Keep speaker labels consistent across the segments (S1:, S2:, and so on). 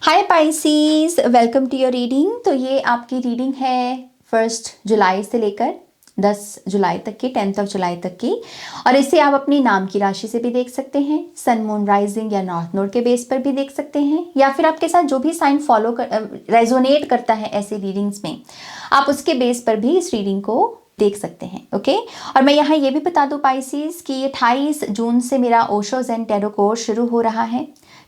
S1: Hi Pisces, welcome to your reading. तो ये आपकी रीडिंग है 1 जुलाई से लेकर 10 जुलाई तक की, 10 जुलाई तक की। और इसे आप अपनी नाम की राशि से भी देख सकते हैं, सन मून राइजिंग या नॉर्थ नोड के बेस पर भी देख सकते हैं, या फिर आपके साथ जो भी साइन फॉलो कर रेजोनेट करता है ऐसे रीडिंग्स में, आप उसके बेस पर भी इस रीडिंग को देख सकते हैं। ओके। और मैं यहाँ ये भी बता दूँ पाइसीज कि 28 जून से मेरा ओशो ज़ेन टैरो कोर्स शुरू हो रहा है।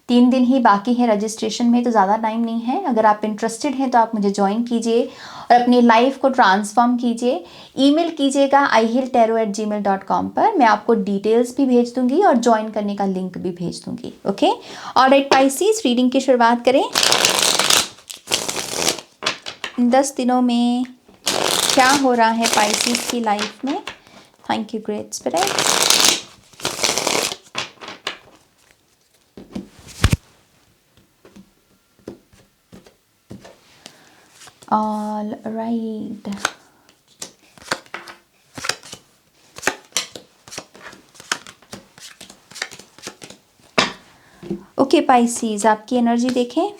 S1: 3 दिन ही बाकी है रजिस्ट्रेशन में, तो ज़्यादा टाइम नहीं है। अगर आप इंटरेस्टेड हैं तो आप मुझे ज्वाइन कीजिए और अपनी लाइफ को ट्रांसफॉर्म कीजिए। ईमेल कीजिएगा ihealtarot@gmail.com पर। मैं आपको डिटेल्स भी भेज दूंगी और ज्वाइन करने का लिंक भी भेज दूंगी। ओके। ऑलराइट पाइसीज, रीडिंग की शुरुआत करें। इन 10 दिनों में क्या हो रहा है पाइसीज की लाइफ में। Thank you great spirit. All right. Okay Pisces, आपकी एनर्जी देखें।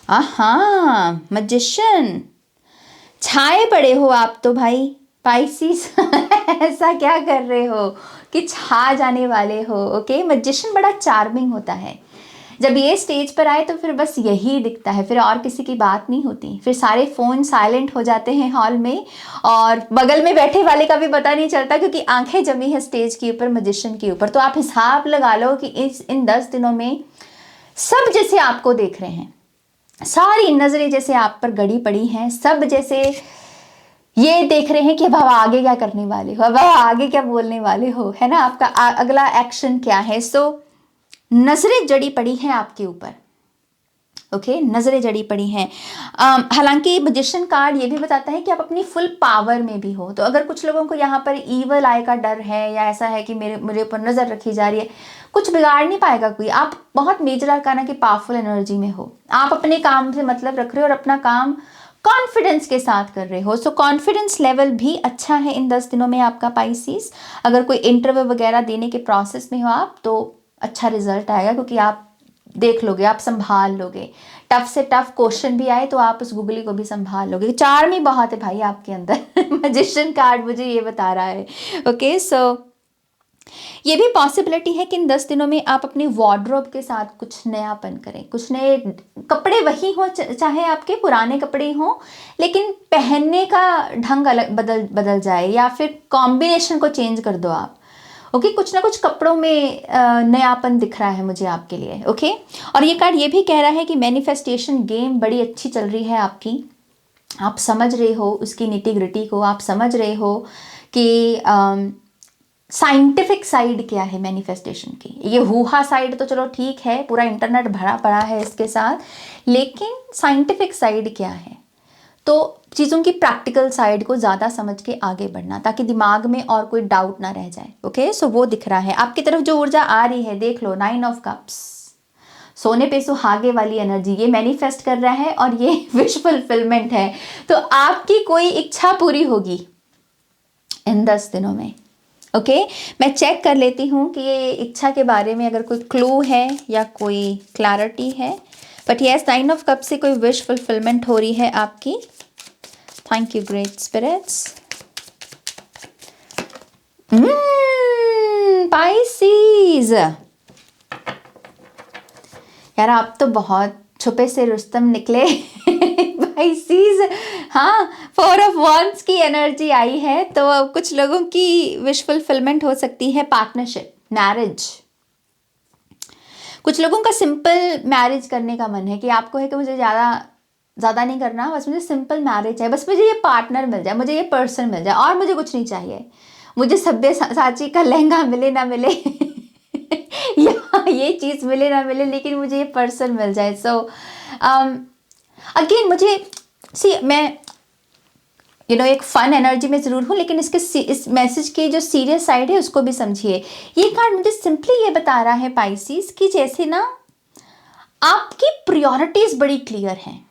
S1: हाँ, मैजिशियन छाए पड़े हो आप तो भाई पाइसीज। ऐसा क्या कर रहे हो कि छा जाने वाले हो। ओके। मैजिशियन बड़ा चार्मिंग होता है। जब ये स्टेज पर आए तो फिर बस यही दिखता है, फिर और किसी की बात नहीं होती। फिर सारे फ़ोन साइलेंट हो जाते हैं हॉल में, और बगल में बैठे वाले का भी पता नहीं चलता, क्योंकि आंखें जमी है स्टेज के ऊपर, मैजिशियन के ऊपर। तो आप हिसाब लगा लो कि इन 10 दिनों में सब जैसे आपको देख रहे हैं, सारी नज़रें जैसे आप पर गड़ी पड़ी हैं। सब जैसे ये देख रहे हैं कि अब आप आगे क्या करने वाले हो, अब आप आगे क्या बोलने वाले हो, है ना, आपका अगला एक्शन क्या है। सो नजरें जड़ी पड़ी हैं आपके ऊपर। ओके, नजरें जड़ी पड़ी हैं। हालांकि मैजिशियन कार्ड ये भी बताता है कि आप अपनी फुल पावर में भी हो। तो अगर कुछ लोगों को यहाँ पर ईवल आई का डर है, या ऐसा है कि मेरे ऊपर नजर रखी जा रही है, कुछ बिगाड़ नहीं पाएगा कोई। आप बहुत मेजर आर्काना की पावरफुल एनर्जी में हो। आप अपने काम से मतलब रख रहे हो और अपना काम कॉन्फिडेंस के साथ कर रहे हो। सो कॉन्फिडेंस लेवल भी अच्छा है इन 10 दिनों में आपका पाइसीज। अगर कोई इंटरव्यू वगैरह देने के प्रोसेस में हो आप, तो अच्छा रिजल्ट आएगा, क्योंकि आप देख लोगे, आप संभाल लोगे। टफ से टफ क्वेश्चन भी आए तो आप उस गूगली को भी संभाल लोगे। चार्म ही बहुत है भाई आपके अंदर। मैजिशियन कार्ड मुझे ये बता रहा है। ओके। सो ये भी पॉसिबिलिटी है कि इन 10 दिनों में आप अपने वार्डरोब के साथ कुछ नयापन करें। कुछ नए कपड़े वही हो, चाहे आपके पुराने कपड़े हों, लेकिन पहनने का ढंग अलग बदल जाए, या फिर कॉम्बिनेशन को चेंज कर दो आप। ओके। कुछ ना कुछ कपड़ों में नयापन दिख रहा है मुझे आपके लिए। ओके। और ये कार्ड ये भी कह रहा है कि मैनिफेस्टेशन गेम बड़ी अच्छी चल रही है आपकी। आप समझ रहे हो उसकी निटी ग्रिटी को, आप समझ रहे हो कि साइंटिफिक साइड क्या है मैनिफेस्टेशन की। ये हुआ साइड तो चलो ठीक है, पूरा इंटरनेट भरा पड़ा है इसके साथ, लेकिन साइंटिफिक साइड क्या है। तो चीज़ों की प्रैक्टिकल साइड को ज़्यादा समझ के आगे बढ़ना, ताकि दिमाग में और कोई डाउट ना रह जाए। ओके। सो वो दिख रहा है आपकी तरफ जो ऊर्जा आ रही है। देख लो, 9 ऑफ कप्स, सोने पे सुहागे वाली एनर्जी, ये मैनिफेस्ट कर रहा है और ये विश फुलफिलमेंट है। तो आपकी कोई इच्छा पूरी होगी इन 10 दिनों में। ओके। मैं चेक कर लेती हूँ कि ये इच्छा के बारे में अगर कोई क्लू है या कोई क्लैरिटी है। बट यस, 9 ऑफ कप से कोई विश फुलफिलमेंट हो रही है आपकी। Thank you great spirits. Pisces, यार आप तो बहुत छुपे से रुस्तम निकले। पाइसीज, हाँ, 4 ऑफ wands की एनर्जी आई है। तो कुछ लोगों की विश फुलफिलमेंट हो सकती है पार्टनरशिप, मैरिज। कुछ लोगों का सिंपल मैरिज करने का मन है, कि आपको है कि मुझे ज़्यादा नहीं करना, बस मुझे सिंपल मैरिज है, बस मुझे ये पार्टनर मिल जाए, मुझे ये पर्सन मिल जाए, और मुझे कुछ नहीं चाहिए। मुझे सभ्य साची का लहंगा मिले ना मिले, या ये चीज़ मिले ना मिले, लेकिन मुझे ये पर्सन मिल जाए। सो अगेन मुझे मैं एक फन एनर्जी में ज़रूर हूँ, लेकिन इस मैसेज की जो सीरियस साइड है उसको भी समझिए। ये कार्ड मुझे सिंपली ये बता रहा है पाइसीज कि जैसे ना आपकी प्रायोरिटीज़ बड़ी क्लियर हैं।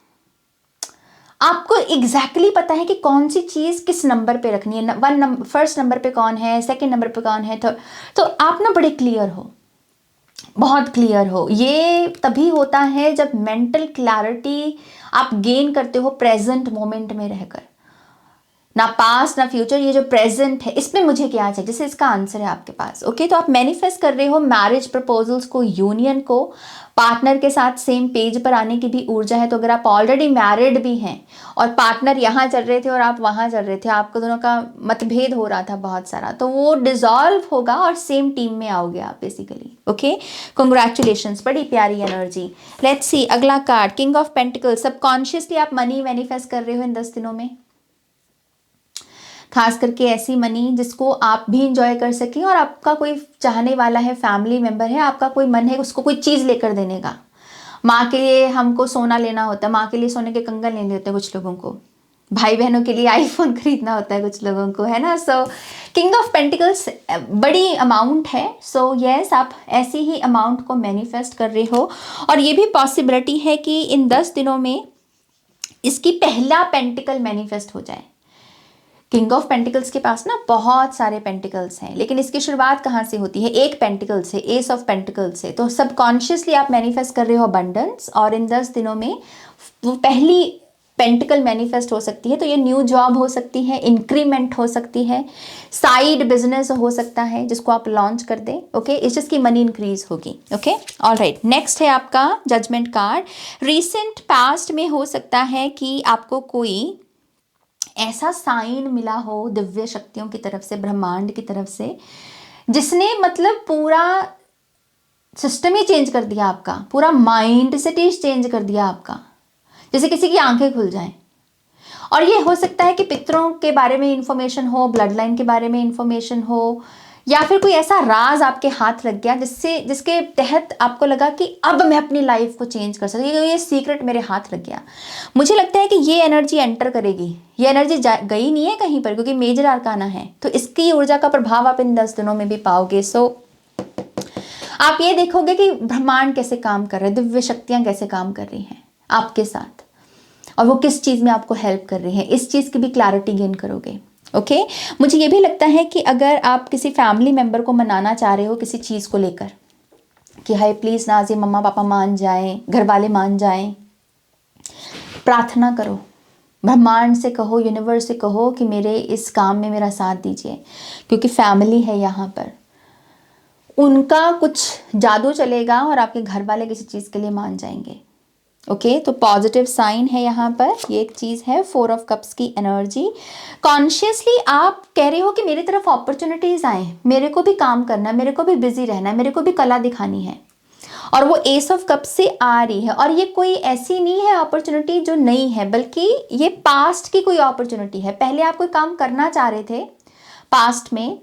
S1: आपको एग्जैक्टली पता है कि कौन सी चीज़ किस नंबर पे रखनी है। फर्स्ट नंबर पे कौन है, सेकंड नंबर पे कौन है। तो आप ना बड़े क्लियर हो बहुत क्लियर हो। ये तभी होता है जब मेंटल क्लैरिटी आप गेन करते हो प्रेजेंट मोमेंट में रहकर, ना पास्ट ना फ्यूचर, ये जो प्रेजेंट है इसमें मुझे क्या चाहिए, जैसे इसका आंसर है आपके पास। ओके, तो आप मैनिफेस्ट कर रहे हो मैरिज प्रपोजल्स को, यूनियन को, पार्टनर के साथ सेम पेज पर आने की भी ऊर्जा है। तो अगर आप ऑलरेडी मैरिड भी हैं और पार्टनर यहाँ चल रहे थे और आप वहाँ चल रहे थे, आपको दोनों का मतभेद हो रहा था बहुत सारा, तो वो डिसॉल्व होगा और सेम टीम में आओगे आप बेसिकली। ओके, कंग्रेचुलेशंस, बड़ी प्यारी एनर्जी। लेट्स सी अगला card, king of pentacles. Subconsciously आप मनी मैनिफेस्ट कर रहे हो इन 10 दिनों में, खास करके ऐसी मनी जिसको आप भी इंजॉय कर सकें और आपका कोई चाहने वाला है, फैमिली मेंबर है, आपका कोई मन है उसको कोई चीज़ लेकर देने का। माँ के लिए हमको सोना लेना होता है, माँ के लिए सोने के कंगन लेने होते हैं कुछ लोगों को, भाई बहनों के लिए आईफोन खरीदना होता है कुछ लोगों को, है ना। सो किंग ऑफ पेंटिकल्स बड़ी अमाउंट है। सो यस, आप ऐसी ही अमाउंट को मैनिफेस्ट कर रहे हो और ये भी पॉसिबिलिटी है कि इन 10 दिनों में इसकी पहला पेंटिकल मैनिफेस्ट हो जाए। किंग ऑफ पेंटिकल्स के पास ना बहुत सारे पेंटिकल्स हैं, लेकिन इसकी शुरुआत कहाँ से होती है, एक पेंटिकल से, एस ऑफ पेंटिकल्स से। तो सबकॉन्शियसली आप मैनिफेस्ट कर रहे हो अबंडेंस और इन 10 दिनों में वो पहली पेंटिकल मैनिफेस्ट हो सकती है। तो ये न्यू जॉब हो सकती है, इंक्रीमेंट हो सकती है, साइड बिजनेस हो सकता है जिसको आप लॉन्च कर दें। ओके, इस जिसकी मनी इंक्रीज होगी। ओके, ऑलराइट, नेक्स्ट है आपका जजमेंट कार्ड। रिसेंट पास्ट में हो सकता है कि आपको कोई ऐसा साइन मिला हो दिव्य शक्तियों की तरफ से, ब्रह्मांड की तरफ से, जिसने मतलब पूरा सिस्टम ही चेंज कर दिया आपका, पूरा माइंड सेट ही चेंज कर दिया आपका, जैसे किसी की आंखें खुल जाएं। और ये हो सकता है कि पितरों के बारे में इंफॉर्मेशन हो, ब्लड लाइन के बारे में इंफॉर्मेशन हो, या फिर कोई ऐसा राज आपके हाथ लग गया जिसके तहत आपको लगा कि अब मैं अपनी लाइफ को चेंज कर सकती हूँ, ये सीक्रेट मेरे हाथ लग गया। मुझे लगता है कि ये एनर्जी एंटर करेगी, ये एनर्जी गई नहीं है कहीं पर, क्योंकि मेजर आर्काना है, तो इसकी ऊर्जा का प्रभाव आप इन 10 दिनों में भी पाओगे। सो आप ये देखोगे कि ब्रह्मांड कैसे काम कर रहे हैं, दिव्य शक्तियां कैसे काम कर रही हैं आपके साथ, और वो किस चीज़ में आपको हेल्प कर रही हैं, इस चीज़ की भी क्लैरिटी गेन करोगे। ओके, मुझे ये भी लगता है कि अगर आप किसी फैमिली मेंबर को मनाना चाह रहे हो किसी चीज़ को लेकर कि हाय प्लीज़ नाज़ी मम्मा पापा मान जाएं, घर वाले मान जाएं, प्रार्थना करो, ब्रह्मांड से कहो, यूनिवर्स से कहो कि मेरे इस काम में मेरा साथ दीजिए, क्योंकि फैमिली है यहाँ पर, उनका कुछ जादू चलेगा और आपके घर वाले किसी चीज़ के लिए मान जाएंगे। ओके, तो पॉजिटिव साइन है यहाँ पर, ये एक चीज़ है। 4 ऑफ कप्स की एनर्जी, कॉन्शियसली आप कह रहे हो कि मेरी तरफ अपॉर्चुनिटीज़ आए, मेरे को भी काम करना है, मेरे को भी बिजी रहना है, मेरे को भी कला दिखानी है, और वो एस ऑफ कप्स से आ रही है। और ये कोई ऐसी नहीं है अपॉर्चुनिटी जो नई है, बल्कि ये पास्ट की कोई अपॉर्चुनिटी है। पहले आप कोई काम करना चाह रहे थे पास्ट में,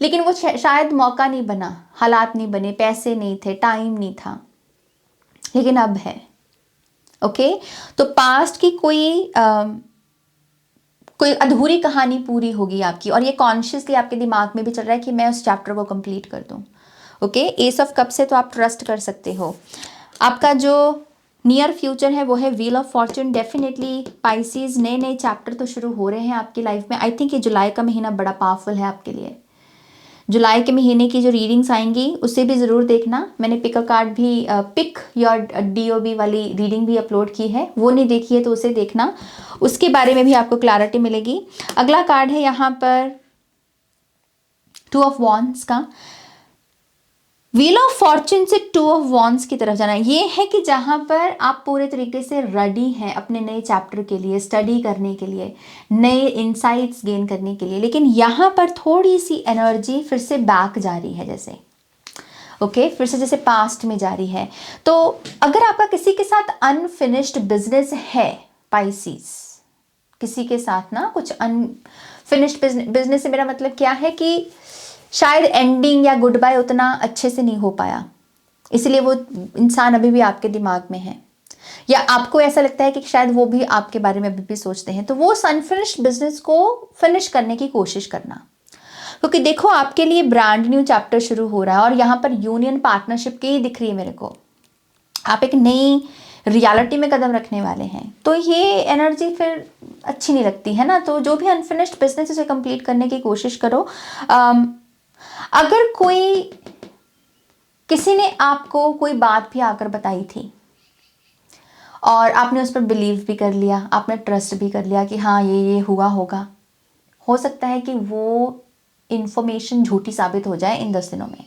S1: लेकिन वो शायद मौका नहीं बना, हालात नहीं बने, पैसे नहीं थे, टाइम नहीं था, लेकिन अब है। ओके, तो पास्ट की कोई अधूरी कहानी पूरी होगी आपकी, और ये कॉन्शियसली आपके दिमाग में भी चल रहा है कि मैं उस चैप्टर को कंप्लीट कर दूं। ओके, एस ऑफ कप से तो आप ट्रस्ट कर सकते हो। आपका जो नियर फ्यूचर है वो है wheel of Fortune. Definitely Pisces, नए नए चैप्टर तो शुरू हो रहे हैं आपकी लाइफ में। आई थिंक ये जुलाई का महीना बड़ा पावरफुल है आपके लिए। जुलाई के महीने की जो रीडिंग्स आएंगी उसे भी ज़रूर देखना। मैंने पिक अ कार्ड भी, पिक योर DOB वाली रीडिंग भी अपलोड की है, वो नहीं देखी है तो उसे देखना, उसके बारे में भी आपको क्लैरिटी मिलेगी। अगला कार्ड है यहाँ पर 2 ऑफ वॉन्ड्स का। व्हील ऑफ फॉर्च्यून से 2 ऑफ वॉन्ड्स की तरफ जाना, ये है कि जहाँ पर आप पूरे तरीके से रेडी हैं अपने नए चैप्टर के लिए, स्टडी करने के लिए, नए इंसाइट्स गेन करने के लिए, लेकिन यहाँ पर थोड़ी सी एनर्जी फिर से बैक जा रही है, जैसे ओके, फिर से जैसे पास्ट में जा रही है। तो अगर आपका किसी के साथ अनफिनिश्ड बिजनेस है पाइसिस, किसी के साथ ना कुछ अनफिनिश्ड बिजनेस से मेरा मतलब क्या है कि शायद एंडिंग या गुड बाय उतना अच्छे से नहीं हो पाया, इसलिए वो इंसान अभी भी आपके दिमाग में है, या आपको ऐसा लगता है कि शायद वो भी आपके बारे में अभी भी सोचते हैं, तो वो अनफिनिश्ड बिजनेस को फिनिश करने की कोशिश करना। क्योंकि देखो आपके लिए ब्रांड न्यू चैप्टर शुरू हो रहा है, और यहाँ पर यूनियन पार्टनरशिप की दिख रही है मेरे को, आप एक नई रियलिटी में कदम रखने वाले हैं, तो ये एनर्जी फिर अच्छी नहीं लगती है ना। तो जो भी अनफिनिश्ड बिजनेस उसे कंप्लीट करने की कोशिश करो। अगर कोई किसी ने आपको कोई बात भी आकर बताई थी और आपने उस पर बिलीव भी कर लिया, आपने ट्रस्ट भी कर लिया कि हाँ ये हुआ होगा। हो सकता है कि वो इंफॉर्मेशन झूठी साबित हो जाए इन 10 दिनों में,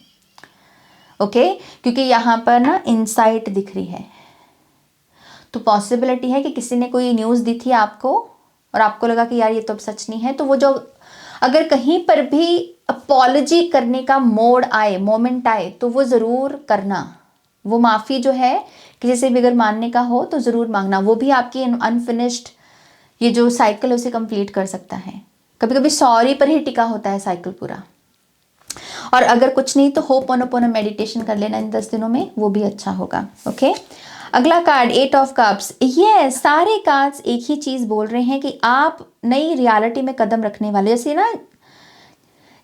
S1: ओके क्योंकि यहाँ पर ना इनसाइट दिख रही है। तो पॉसिबिलिटी है कि किसी ने कोई न्यूज़ दी थी आपको और आपको लगा कि यार ये तो अब सच नहीं है, तो वो जो अगर कहीं पर भी अपॉलॉजी करने का मोमेंट आए तो वो ज़रूर करना। वो माफ़ी जो है किसी से भी अगर मानने का हो तो ज़रूर मांगना। वो भी आपकी अनफिनिश्ड ये जो साइकिल है उसे कंप्लीट कर सकता है। कभी कभी सॉरी पर ही टिका होता है साइकिल पूरा। और अगर कुछ नहीं तो होपोनोपोनो मेडिटेशन कर लेना इन 10 दिनों में, वो भी अच्छा होगा। ओके, अगला कार्ड 8 ऑफ कप्स। ये सारे कार्ड्स एक ही चीज़ बोल रहे हैं कि आप नई रियलिटी में कदम रखने वाले।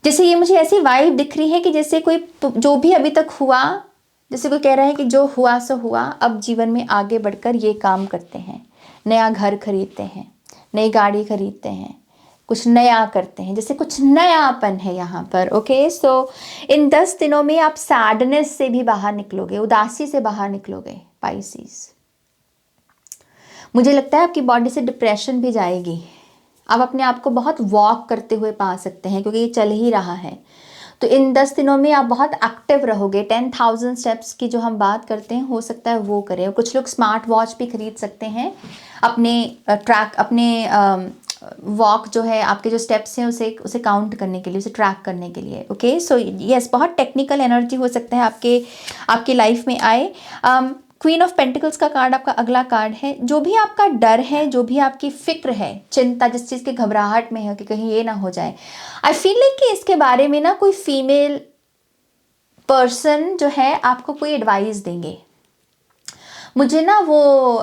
S1: जैसे ये मुझे ऐसी वाइब दिख रही है कि जैसे कोई जो भी अभी तक हुआ, जैसे कोई कह रहा है कि जो हुआ सो हुआ, अब जीवन में आगे बढ़कर ये काम करते हैं, नया घर खरीदते हैं, नई गाड़ी खरीदते हैं, कुछ नया करते हैं, जैसे कुछ नयापन है यहाँ पर। ओके, सो इन 10 दिनों में आप सैडनेस से भी बाहर निकलोगे, उदासी से बाहर निकलोगे पाइसिस। मुझे लगता है आपकी बॉडी से डिप्रेशन भी जाएगी। आप अपने आप को बहुत वॉक करते हुए पा सकते हैं क्योंकि ये चल ही रहा है। तो इन 10 दिनों में आप बहुत एक्टिव रहोगे। 10,000 स्टेप्स की जो हम बात करते हैं हो सकता है वो करें। और कुछ लोग स्मार्ट वॉच भी खरीद सकते हैं अपने वॉक जो है, आपके जो स्टेप्स हैं उसे काउंट करने के लिए, उसे ट्रैक करने के लिए। ओके, सो यस, बहुत टेक्निकल एनर्जी हो सकता है आपके लाइफ में आए। क्वीन ऑफ पेंटिकल्स का कार्ड आपका अगला कार्ड है। जो भी आपका डर है, जो भी आपकी फिक्र है, चिंता, जिस चीज़ की घबराहट में है कि कहीं ये ना हो जाए, आई फील लाइक कि इसके बारे में ना कोई फीमेल पर्सन जो है आपको कोई एडवाइस देंगे। मुझे ना वो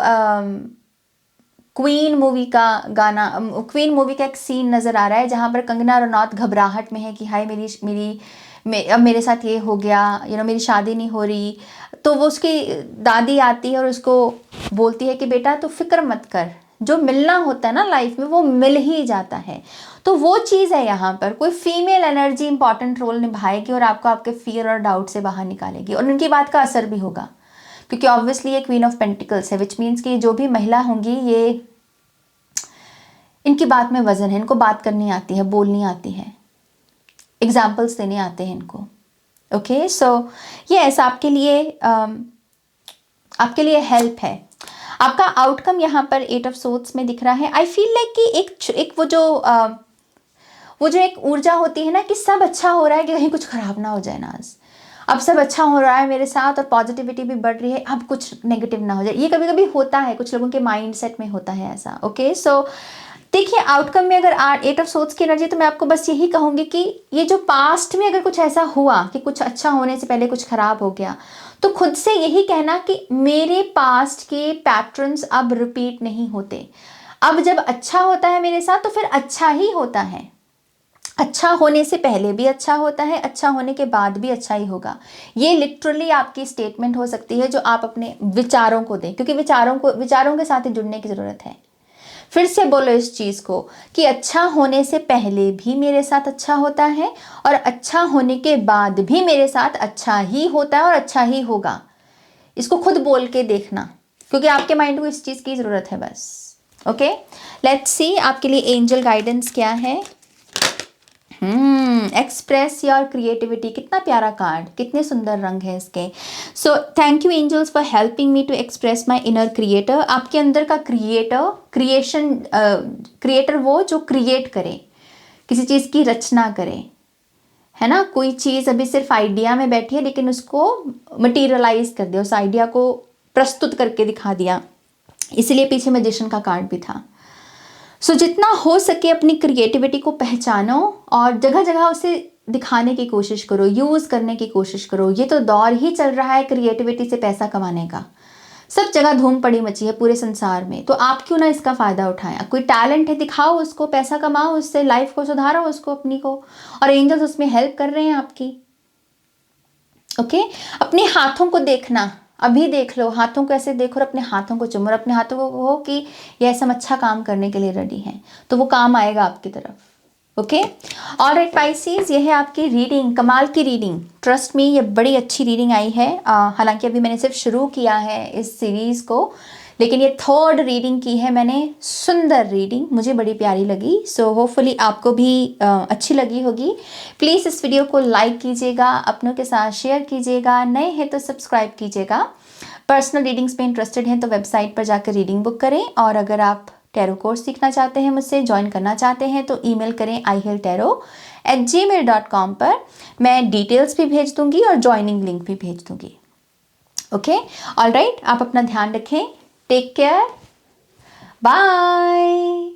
S1: क्वीन मूवी का गाना, क्वीन मूवी का एक सीन नज़र आ रहा है जहाँ पर कंगना रनौत घबराहट में है कि हाय अब मेरे साथ ये हो गया, मेरी शादी नहीं हो रही। तो वो उसकी दादी आती है और उसको बोलती है कि बेटा तू फिक्र मत कर, जो मिलना होता है ना लाइफ में वो मिल ही जाता है। तो वो चीज़ है यहाँ पर, कोई फीमेल एनर्जी इंपॉर्टेंट रोल निभाएगी और आपको आपके फियर और डाउट से बाहर निकालेगी और उनकी बात का असर भी होगा क्योंकि ऑब्वियसली ये क्वीन ऑफ पेंटिकल्स है, विच मीन्स कि जो भी महिला होंगी ये इनकी बात में वजन है, इनको बात करनी आती है, बोलनी आती है, एग्जाम्पल्स देने आते हैं इनको। ओके, सो यस, आपके लिए हेल्प है। आपका आउटकम यहाँ पर 8 ऑफ सोर्ड्स में दिख रहा है। आई फील लाइक कि एक वो जो एक ऊर्जा होती है ना कि सब अच्छा हो रहा है, कि कहीं कुछ खराब ना हो जाए ना, अब सब अच्छा हो रहा है मेरे साथ और पॉजिटिविटी भी बढ़ रही है, अब कुछ नेगेटिव ना हो जाए। ये कभी कभी होता है, कुछ लोगों के माइंड सेट में होता है ऐसा। ओके, सो देखिए आउटकम में अगर 8 ऑफ सोर्ड्स की एनर्जी, तो मैं आपको बस यही कहूँगी कि ये जो पास्ट में अगर कुछ ऐसा हुआ कि कुछ अच्छा होने से पहले कुछ खराब हो गया, तो खुद से यही कहना कि मेरे पास्ट के पैटर्न्स अब रिपीट नहीं होते। अब जब अच्छा होता है मेरे साथ तो फिर अच्छा ही होता है। अच्छा होने से पहले भी अच्छा होता है, अच्छा होने के बाद भी अच्छा ही होगा। ये लिटरली आपकी स्टेटमेंट हो सकती है जो आप अपने विचारों को दें, क्योंकि विचारों के साथ ही जुड़ने की ज़रूरत है। फिर से बोलो इस चीज़ को कि अच्छा होने से पहले भी मेरे साथ अच्छा होता है और अच्छा होने के बाद भी मेरे साथ अच्छा ही होता है और अच्छा ही होगा। इसको खुद बोल के देखना क्योंकि आपके माइंड को इस चीज़ की ज़रूरत है बस। ओके, लेट्स सी आपके लिए एंजल गाइडेंस क्या है। एक्सप्रेस योर क्रिएटिविटी, कितना प्यारा कार्ड, कितने सुंदर रंग हैं इसके। So thank you angels for helping me to express my inner creator. आपके अंदर का क्रिएटर वो जो क्रिएट करे, किसी चीज़ की रचना करे, है ना। कोई चीज़ अभी सिर्फ आइडिया में बैठी है लेकिन उसको मटीरियलाइज कर दिया, उस आइडिया को प्रस्तुत करके दिखा दिया, इसलिए पीछे मैजिशियन का कार्ड भी था। सो जितना हो सके अपनी क्रिएटिविटी को पहचानो और जगह जगह उसे दिखाने की कोशिश करो, यूज़ करने की कोशिश करो। ये तो दौर ही चल रहा है क्रिएटिविटी से पैसा कमाने का, सब जगह धूम पड़ी मची है पूरे संसार में, तो आप क्यों ना इसका फ़ायदा उठाएं। कोई टैलेंट है दिखाओ उसको, पैसा कमाओ उससे, लाइफ को सुधारो उसको अपनी को, और एंजल्स उसमें हेल्प कर रहे हैं आपकी। ओके, अपने हाथों को देखना, अभी देख लो हाथों को, ऐसे देखो और अपने हाथों को चुमो और अपने हाथों को कहो कि ये ऐसा अच्छा काम करने के लिए रेडी हैं, तो वो काम आएगा आपकी तरफ। ओके। ऑलराइट पाइसेस, ये है आपकी रीडिंग, कमाल की रीडिंग, ट्रस्ट मी ये बड़ी अच्छी रीडिंग आई है। हालांकि अभी मैंने सिर्फ शुरू किया है इस सीरीज़ को, लेकिन ये थर्ड रीडिंग की है मैंने। सुंदर रीडिंग, मुझे बड़ी प्यारी लगी। सो होपफुली आपको भी अच्छी लगी होगी। प्लीज़ इस वीडियो को लाइक कीजिएगा, अपनों के साथ शेयर कीजिएगा, नए हैं तो सब्सक्राइब कीजिएगा। पर्सनल रीडिंग्स में इंटरेस्टेड हैं तो वेबसाइट पर जाकर रीडिंग बुक करें, और अगर आप टैरो कोर्स सीखना चाहते हैं, मुझसे ज्वाइन करना चाहते हैं तो ईमेल करें ihealtarot@gmail.com पर। मैं डिटेल्स भी भेज दूंगी और ज्वाइनिंग लिंक भी भेज दूंगी। ओके, ऑलराइट, आप अपना ध्यान रखें। Take care, bye.